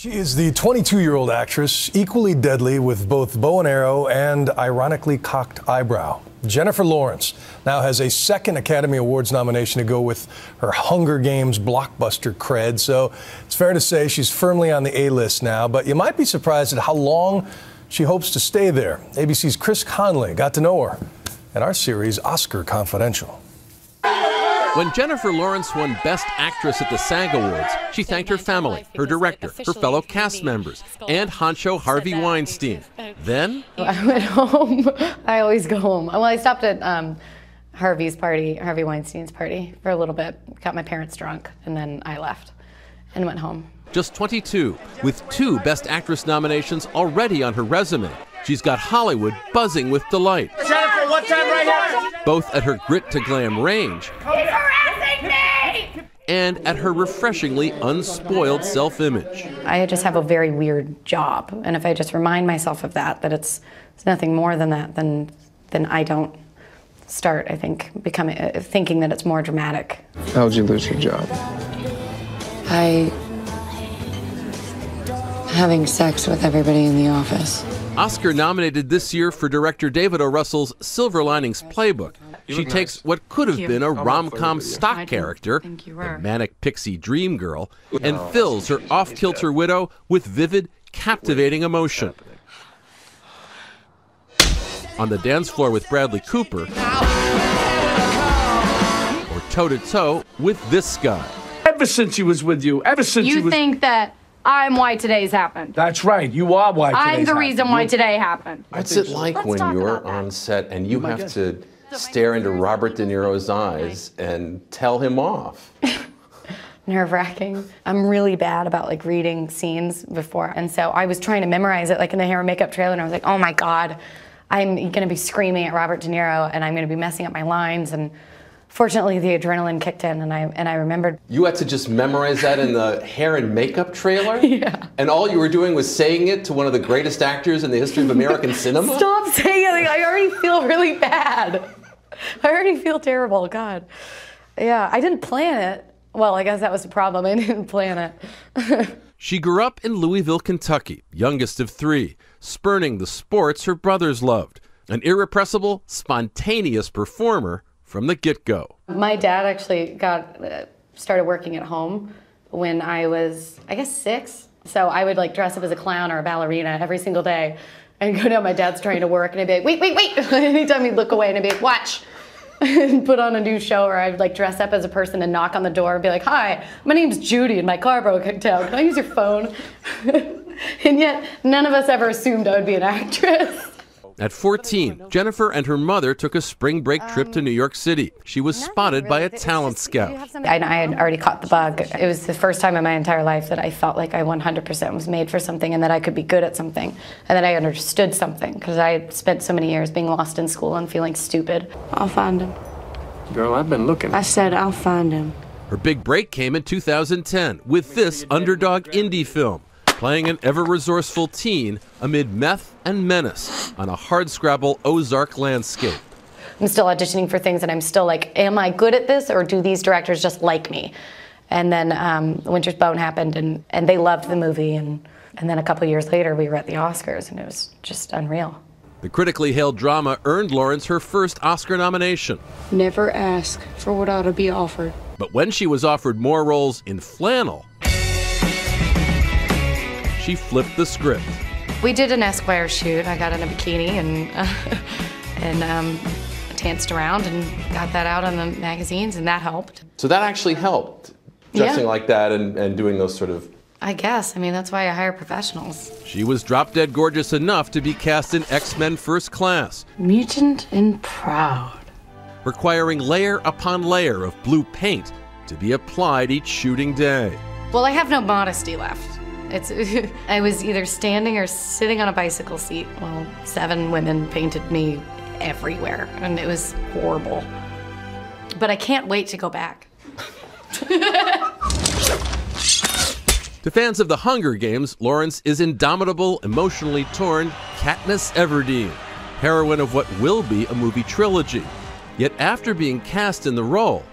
She is the 22-year-old actress, equally deadly with both bow and arrow and ironically cocked eyebrow. Jennifer Lawrence now has a second Academy Awards nomination to go with her Hunger Games blockbuster cred, so it's fair to say she's firmly on the A-list now, but you might be surprised at how long she hopes to stay there. ABC's Chris Conley got to know her in our series, Oscar Confidential. When Jennifer Lawrence won Best Actress at the SAG Awards, she thanked her family, her director, her fellow cast members, and honcho Harvey Weinstein. Then I went home. I always go home. Well, I stopped at Harvey Weinstein's party for a little bit, got my parents drunk, and then I left and went home. Just 22, with 2 Best Actress nominations already on her resume, she's got Hollywood buzzing with delight. Jennifer, one time right here! Both at her grit to glam range, He's harassing me! and at her refreshingly unspoiled self-image. I just have a very weird job, and if I just remind myself of that it's nothing more than that, then I don't start, I think, thinking that it's more dramatic. How'd you lose your job? Having sex with everybody in the office. Oscar nominated this year for director David O. Russell's Silver Linings Playbook. She takes what could have been a rom-com stock character, the manic pixie dream girl, and fills her off-kilter widow with vivid, captivating emotion. On the dance floor with Bradley Cooper, or toe-to-toe with this guy. Ever since he was with you, You think that I'm why today's happened? That's right, you are why today's I'm the reason why today happened. What's it like when you're on set and you have to stare into Robert De Niro's eyes and tell him off? Nerve-wracking. I'm really bad about reading scenes before, and so I was trying to memorize it in the hair and makeup trailer, and I was like, oh my God, I'm gonna be screaming at Robert De Niro and I'm gonna be messing up my lines, and fortunately the adrenaline kicked in and I remembered. You had to just memorize that in the hair and makeup trailer? Yeah. And all you were doing was saying it to one of the greatest actors in the history of American cinema? Stop saying it, I already feel really bad. I already feel terrible, God. Yeah, I didn't plan it. Well, I guess that was the problem, I didn't plan it. She grew up in Louisville, Kentucky, youngest of 3, spurning the sports her brothers loved. An irrepressible, spontaneous performer from the get-go. My dad actually started working at home when I was, I guess, 6. So I would dress up as a clown or a ballerina every single day and go down. My dad's trying to work and I'd be like, wait. Anytime he'd look away and I'd be like, watch. And put on a new show, or I'd dress up as a person and knock on the door and be like, hi, my name's Judy and my car broke down. Can I use your phone? And yet none of us ever assumed I would be an actress. At 14, Jennifer and her mother took a spring break trip to New York City. She was spotted by a talent scout. I had already caught the bug. It was the first time in my entire life that I felt like I 100% was made for something and that I could be good at something and that I understood something, because I had spent so many years being lost in school and feeling stupid. I'll find him. Girl, I've been looking. I said I'll find him. Her big break came in 2010 with this underdog indie film, playing an ever-resourceful teen amid meth and menace on a hardscrabble Ozark landscape. I'm still auditioning for things and I'm still like, am I good at this or do these directors just like me? And then Winter's Bone happened and they loved the movie, and then a couple years later we were at the Oscars and it was just unreal. The critically hailed drama earned Lawrence her first Oscar nomination. Never ask for what ought to be offered. But when she was offered more roles in flannel, she flipped the script. We did an Esquire shoot. I got in a bikini and danced around and got that out on the magazines, and that helped. So that actually helped, dressing like that and doing those sort of... I guess. I mean, that's why I hire professionals. She was drop-dead gorgeous enough to be cast in X-Men First Class. Mutant and proud. Requiring layer upon layer of blue paint to be applied each shooting day. Well, I have no modesty left. I was either standing or sitting on a bicycle seat while 7 women painted me everywhere, and it was horrible. But I can't wait to go back. To fans of the Hunger Games, Lawrence is indomitable, emotionally torn Katniss Everdeen, heroine of what will be a movie trilogy. Yet after being cast in the role,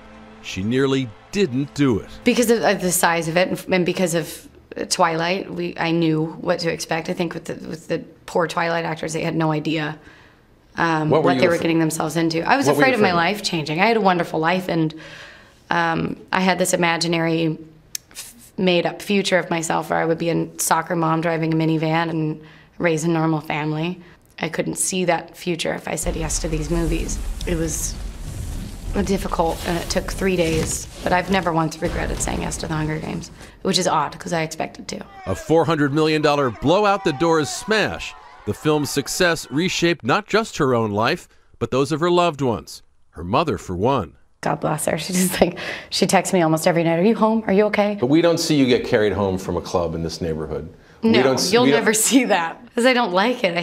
she nearly didn't do it. Because of the size of it and because of Twilight, I knew what to expect. I think with the poor Twilight actors, they had no idea what they were getting themselves into. I was afraid of my life changing. I had a wonderful life, and I had this imaginary made-up future of myself where I would be a soccer mom driving a minivan and raise a normal family. I couldn't see that future if I said yes to these movies. It was difficult, and it took 3 days, but I've never once regretted saying yes to the Hunger Games, which is odd because I expected to. A $400 million blow-out-the-doors smash. The film's success reshaped not just her own life, but those of her loved ones. Her mother, for one. God bless her. She texts me almost every night. Are you home? Are you okay? But we don't see you get carried home from a club in this neighborhood. No, you'll never see that. Because I don't like it.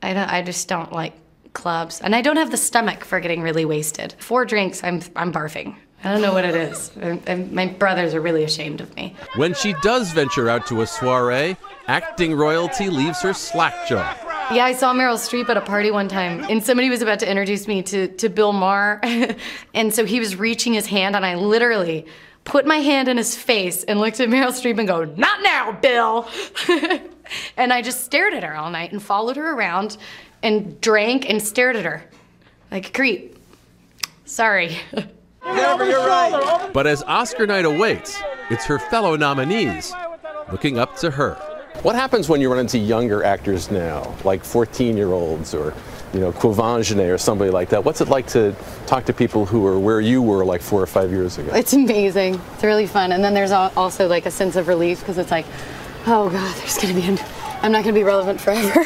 I just don't like clubs. And I don't have the stomach for getting really wasted. 4 drinks, I'm barfing. I don't know what it is. My brothers are really ashamed of me. When she does venture out to a soiree, acting royalty leaves her slack-jawed. Yeah, I saw Meryl Streep at a party one time, and somebody was about to introduce me to Bill Maher, and so he was reaching his hand, and I literally put my hand in his face and looked at Meryl Streep and go, "Not now, Bill!" And I just stared at her all night and followed her around and drank and stared at her like a creep. Sorry. But as Oscar night awaits, it's her fellow nominees looking up to her. What happens when you run into younger actors now, like 14-year-olds or, Quavangenet or somebody like that? What's it like to talk to people who are where you were like 4 or 5 years ago? It's amazing. It's really fun. And then there's also like a sense of relief because it's like, oh God, I'm not going to be relevant forever.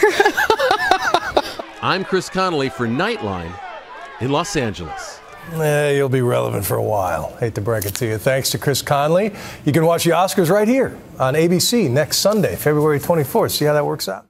I'm Chris Connolly for Nightline in Los Angeles. You'll be relevant for a while. Hate to break it to you. Thanks to Chris Connolly. You can watch the Oscars right here on ABC next Sunday, February 24th. See how that works out.